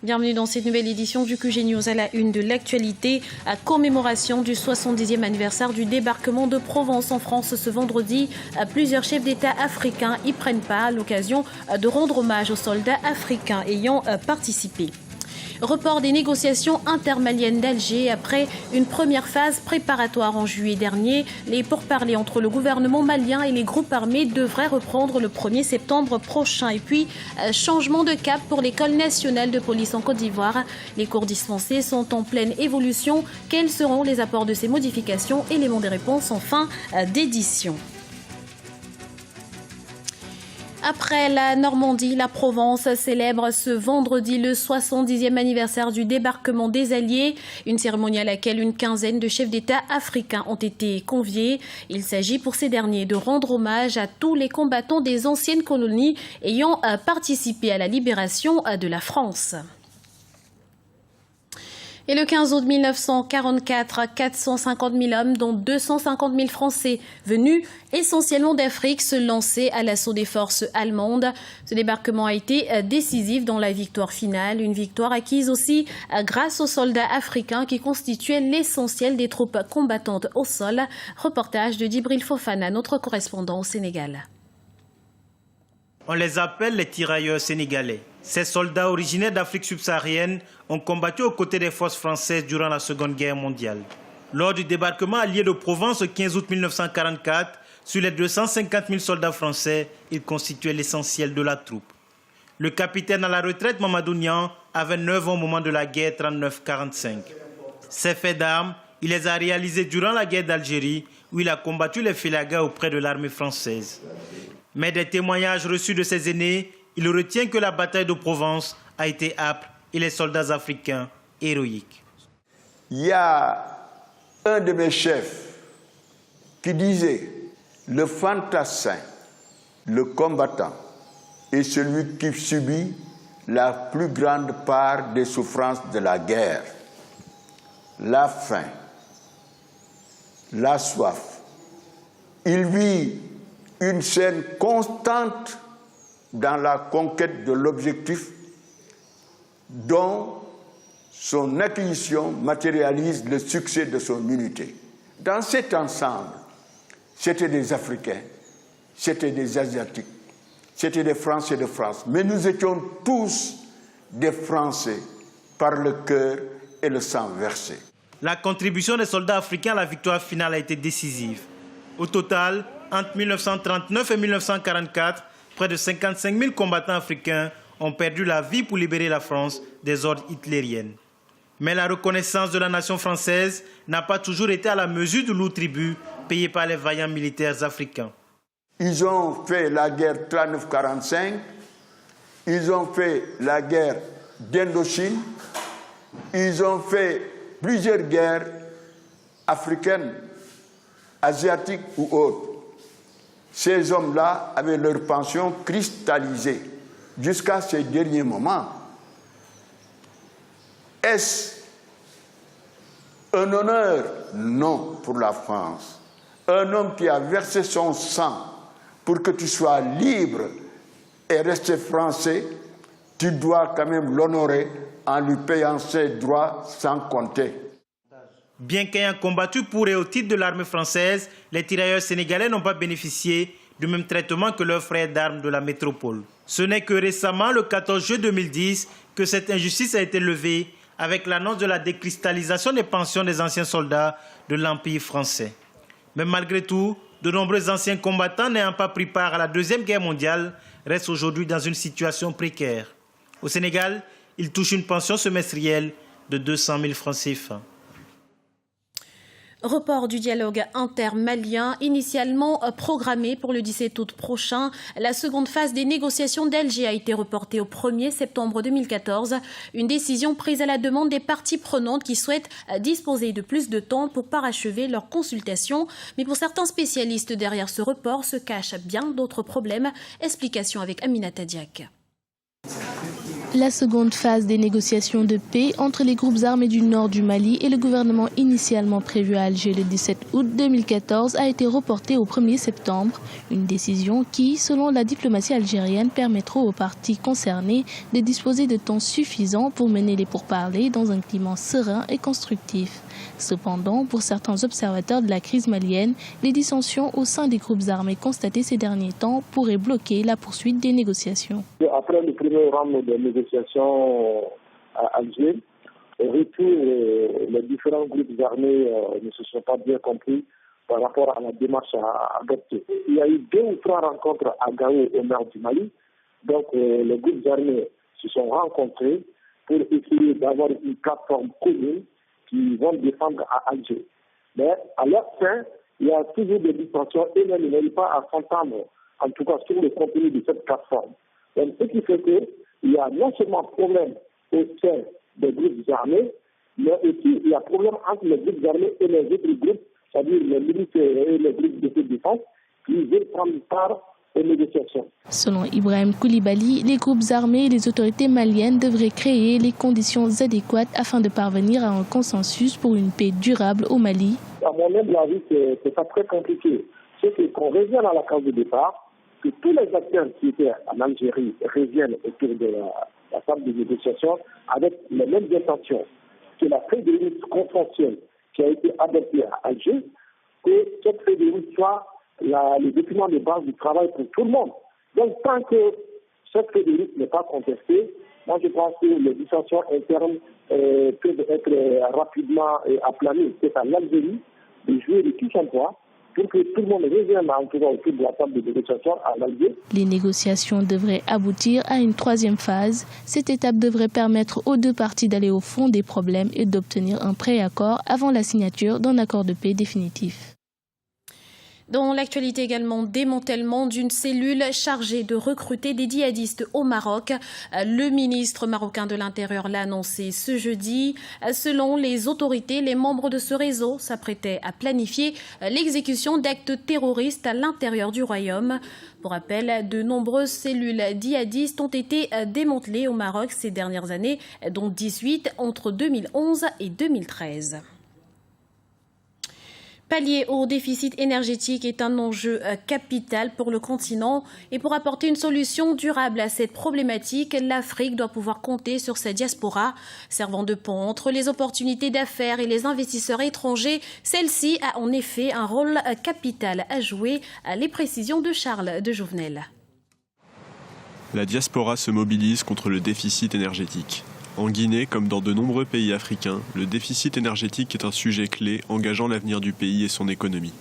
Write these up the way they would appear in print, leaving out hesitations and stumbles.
Bienvenue dans cette nouvelle édition du QG News à la une de l'actualité. À commémoration du 70e anniversaire du débarquement de Provence en France ce vendredi, plusieurs chefs d'État africains y prennent part à l'occasion de rendre hommage aux soldats africains ayant participé. Report des négociations intermaliennes d'Alger après une première phase préparatoire en juillet dernier. Les pourparlers entre le gouvernement malien et les groupes armés devraient reprendre le 1er septembre prochain. Et puis, changement de cap pour l'École nationale de police en Côte d'Ivoire. Les cours dispensés sont en pleine évolution. Quels seront les apports de ces modifications? Éléments des réponses en fin d'édition. Après la Normandie, la Provence célèbre ce vendredi le 70e anniversaire du débarquement des Alliés, une cérémonie à laquelle une quinzaine de chefs d'État africains ont été conviés. Il s'agit pour ces derniers de rendre hommage à tous les combattants des anciennes colonies ayant participé à la libération de la France. Et le 15 août 1944, 450 000 hommes, dont 250 000 Français venus essentiellement d'Afrique, se lançaient à l'assaut des forces allemandes. Ce débarquement a été décisif dans la victoire finale, une victoire acquise aussi grâce aux soldats africains qui constituaient l'essentiel des troupes combattantes au sol. Reportage de Djibril Fofana, notre correspondant au Sénégal. On les appelle les tirailleurs sénégalais. Ces soldats originaires d'Afrique subsaharienne ont combattu aux côtés des forces françaises durant la Seconde Guerre mondiale. Lors du débarquement allié de Provence le 15 août 1944, sur les 250 000 soldats français, ils constituaient l'essentiel de la troupe. Le capitaine à la retraite Mamadou Niang avait 9 ans au moment de la guerre 39-45. Ces faits d'armes, il les a réalisés durant la guerre d'Algérie, où il a combattu les Félagas auprès de l'armée française. Mais des témoignages reçus de ses aînés, il retient que la bataille de Provence a été âpre et les soldats africains héroïques. Il y a un de mes chefs qui disait « Le fantassin, le combattant, est celui qui subit la plus grande part des souffrances de la guerre. La faim, la soif. Il vit une scène constante dans la conquête de l'objectif dont son acquisition matérialise le succès de son unité. Dans cet ensemble, c'était des Africains, c'était des Asiatiques, c'était des Français de France, mais nous étions tous des Français par le cœur et le sang versé. La contribution des soldats africains à la victoire finale a été décisive. Au total, entre 1939 et 1944, près de 55 000 combattants africains ont perdu la vie pour libérer la France des hordes hitlériennes. Mais la reconnaissance de la nation française n'a pas toujours été à la mesure du lourd tribut payé par les vaillants militaires africains. Ils ont fait la guerre 39-45, ils ont fait la guerre d'Indochine, ils ont fait plusieurs guerres africaines, asiatiques ou autres. Ces hommes-là avaient leur pension cristallisée jusqu'à ces derniers moments. Est-ce un honneur? Non, pour la France. Un homme qui a versé son sang pour que tu sois libre et resté français, tu dois quand même l'honorer en lui payant ses droits sans compter. Bien qu'ayant combattu pour et au titre de l'armée française, les tirailleurs sénégalais n'ont pas bénéficié du même traitement que leurs frères d'armes de la métropole. Ce n'est que récemment, le 14 juillet 2010, que cette injustice a été levée avec l'annonce de la décristallisation des pensions des anciens soldats de l'Empire français. Mais malgré tout, de nombreux anciens combattants n'ayant pas pris part à la Deuxième Guerre mondiale restent aujourd'hui dans une situation précaire. Au Sénégal, ils touchent une pension semestrielle de 200 000 francs CFA. Report du dialogue intermalien initialement programmé pour le 17 août prochain. La seconde phase des négociations d'Alger a été reportée au 1er septembre 2014. Une décision prise à la demande des parties prenantes qui souhaitent disposer de plus de temps pour parachever leurs consultations. Mais pour certains spécialistes, derrière ce report se cachent bien d'autres problèmes. Explication avec Aminata Diak. La seconde phase des négociations de paix entre les groupes armés du nord du Mali et le gouvernement initialement prévu à Alger le 17 août 2014 a été reportée au 1er septembre. Une décision qui, selon la diplomatie algérienne, permettra aux parties concernées de disposer de temps suffisant pour mener les pourparlers dans un climat serein et constructif. Cependant, pour certains observateurs de la crise malienne, les dissensions au sein des groupes armés constatées ces derniers temps pourraient bloquer la poursuite des négociations. Après le premier round de négociations à Alger, au retour, les différents groupes armés ne se sont pas bien compris par rapport à la démarche à adopter. Il y a eu 2 ou 3 rencontres à Gao, au nord du Mali. Donc les groupes armés se sont rencontrés pour essayer d'avoir une plateforme commune qui vont défendre à Alger. Mais à leur fin, il y a toujours des dissensions et même ils n'arrivent pas à s'entendre, en tout cas sur le contenu de cette plateforme. Donc, ce qui fait qu'il y a non seulement problème au sein des groupes armés, mais aussi il y a problème entre les groupes armés et les autres groupes, c'est-à-dire les militaires et les groupes de défense, qui veulent prendre part aux négociations. Selon Ibrahim Koulibaly, les groupes armés et les autorités maliennes devraient créer les conditions adéquates afin de parvenir à un consensus pour une paix durable au Mali. À mon humble avis, c'est pas très compliqué. C'est qu'on revienne à la case de départ, que tous les acteurs qui étaient en Algérie reviennent autour de la table de négociation avec les mêmes intentions, que la feuille de route consensuelle qui a été adoptée à Alger, que cette feuille de route soit le document de base du travail pour tout le monde. Donc, tant que cette feuille de route n'est pas contestée, moi je pense que les dissensions internes peuvent être rapidement aplanies. C'est à l'Algérie de jouer de tout son poids pour que tout le monde revienne en tout cas autour de la table de négociation à l'Algérie. Les négociations devraient aboutir à une 3e phase. Cette étape devrait permettre aux 2 parties d'aller au fond des problèmes et d'obtenir un préaccord avant la signature d'un accord de paix définitif. Dans l'actualité également, démantèlement d'une cellule chargée de recruter des djihadistes au Maroc. Le ministre marocain de l'Intérieur l'a annoncé ce jeudi. Selon les autorités, les membres de ce réseau s'apprêtaient à planifier l'exécution d'actes terroristes à l'intérieur du royaume. Pour rappel, de nombreuses cellules djihadistes ont été démantelées au Maroc ces dernières années, dont 18 entre 2011 et 2013. Pallier au déficit énergétique est un enjeu capital pour le continent et pour apporter une solution durable à cette problématique, l'Afrique doit pouvoir compter sur sa diaspora. Servant de pont entre les opportunités d'affaires et les investisseurs étrangers, celle-ci a en effet un rôle capital à jouer. Les précisions de Charles de Jouvenel. La diaspora se mobilise contre le déficit énergétique. En Guinée, comme dans de nombreux pays africains, le déficit énergétique est un sujet clé engageant l'avenir du pays et son économie.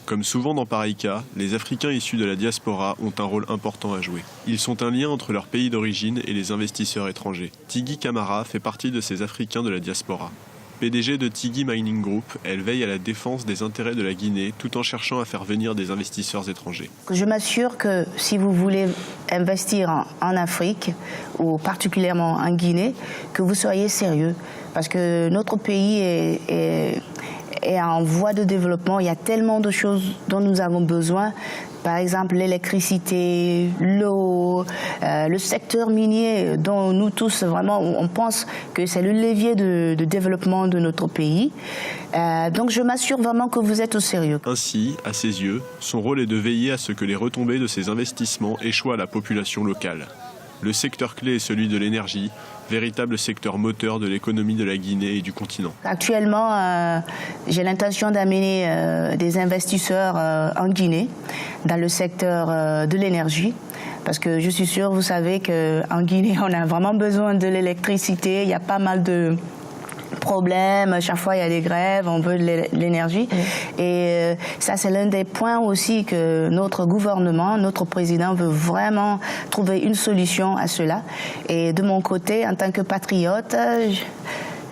Comme souvent dans pareil cas, les Africains issus de la diaspora ont un rôle important à jouer. Ils sont un lien entre leur pays d'origine et les investisseurs étrangers. Tigui Camara fait partie de ces Africains de la diaspora. PDG de Tigui Mining Group, elle veille à la défense des intérêts de la Guinée tout en cherchant à faire venir des investisseurs étrangers. Je m'assure que si vous voulez investir en Afrique, ou particulièrement en Guinée, que vous soyez sérieux. Parce que notre pays est en voie de développement. Il y a tellement de choses dont nous avons besoin. Par exemple, l'électricité, l'eau, le secteur minier dont nous tous, vraiment, on pense que c'est le levier de développement de notre pays. Donc je m'assure vraiment que vous êtes au sérieux. Ainsi, à ses yeux, son rôle est de veiller à ce que les retombées de ces investissements échoient à la population locale. Le secteur clé est celui de l'énergie, véritable secteur moteur de l'économie de la Guinée et du continent. Actuellement, j'ai l'intention d'amener des investisseurs en Guinée, dans le secteur de l'énergie. Parce que je suis sûre, vous savez qu'en Guinée, on a vraiment besoin de l'électricité. Il y a pas mal de problèmes. Chaque fois, il y a des grèves, on veut de l'énergie. Et ça, c'est l'un des points aussi que notre gouvernement, notre président veut vraiment trouver une solution à cela. Et de mon côté, en tant que patriote,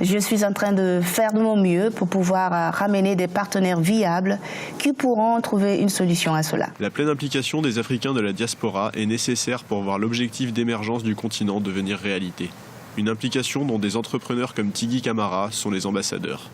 je suis en train de faire de mon mieux pour pouvoir ramener des partenaires viables qui pourront trouver une solution à cela. La pleine implication des Africains de la diaspora est nécessaire pour voir l'objectif d'émergence du continent devenir réalité. Une implication dont des entrepreneurs comme Tigui Camara sont les ambassadeurs.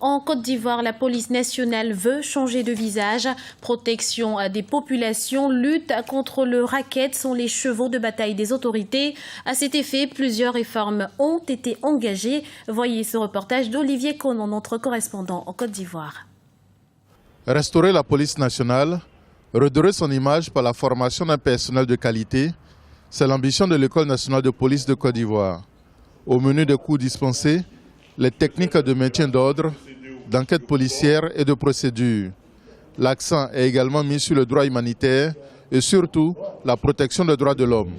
En Côte d'Ivoire, la police nationale veut changer de visage. Protection des populations, lutte contre le racket sont les chevaux de bataille des autorités. À cet effet, plusieurs réformes ont été engagées. Voyez ce reportage d'Olivier Conon, notre correspondant en Côte d'Ivoire. Restaurer la police nationale, redorer son image par la formation d'un personnel de qualité, c'est l'ambition de l'École nationale de police de Côte d'Ivoire. Au menu des cours dispensés, les techniques de maintien d'ordre, d'enquête policière et de procédure. L'accent est également mis sur le droit humanitaire et surtout la protection des droits de l'homme.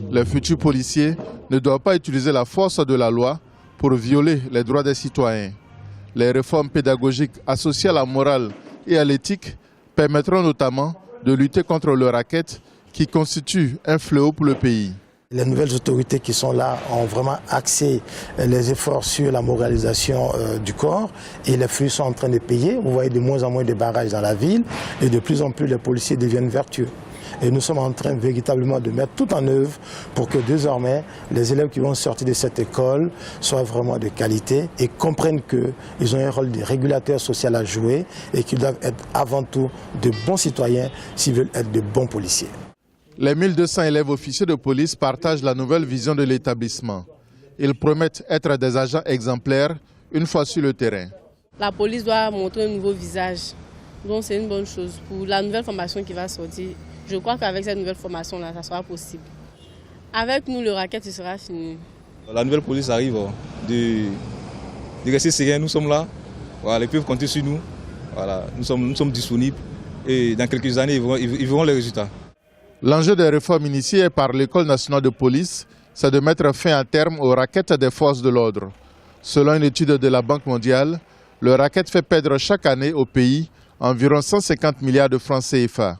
Les futurs policiers ne doivent pas utiliser la force de la loi pour violer les droits des citoyens. Les réformes pédagogiques associées à la morale et à l'éthique permettront notamment de lutter contre le racket qui constitue un fléau pour le pays. Les nouvelles autorités qui sont là ont vraiment axé les efforts sur la moralisation du corps et les flux sont en train de payer. Vous voyez de moins en moins de barrages dans la ville et de plus en plus les policiers deviennent vertueux. Et nous sommes en train véritablement de mettre tout en œuvre pour que désormais les élèves qui vont sortir de cette école soient vraiment de qualité et comprennent qu'ils ont un rôle de régulateur social à jouer et qu'ils doivent être avant tout de bons citoyens s'ils veulent être de bons policiers. Les 1200 élèves officiers de police partagent la nouvelle vision de l'établissement. Ils promettent être des agents exemplaires une fois sur le terrain. La police doit montrer un nouveau visage. Donc c'est une bonne chose pour la nouvelle formation qui va sortir. Je crois qu'avec cette nouvelle formation-là, ça sera possible. Avec nous, le racket, ce sera fini. La nouvelle police arrive de rester serein. Nous sommes là. Voilà, ils peuvent compter sur nous. Voilà, nous sommes disponibles. Et dans quelques années, ils verront les résultats. L'enjeu des réformes initiées par l'École nationale de police, c'est de mettre fin à terme aux rackets des forces de l'ordre. Selon une étude de la Banque mondiale, le racket fait perdre chaque année au pays environ 150 milliards de francs CFA.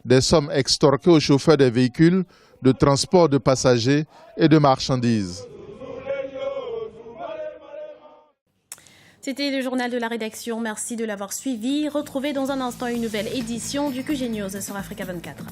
Des sommes extorquées aux chauffeurs des véhicules de transport de passagers et de marchandises. C'était le journal de la rédaction. Merci de l'avoir suivi. Retrouvez dans un instant une nouvelle édition du QG News sur Africa 24.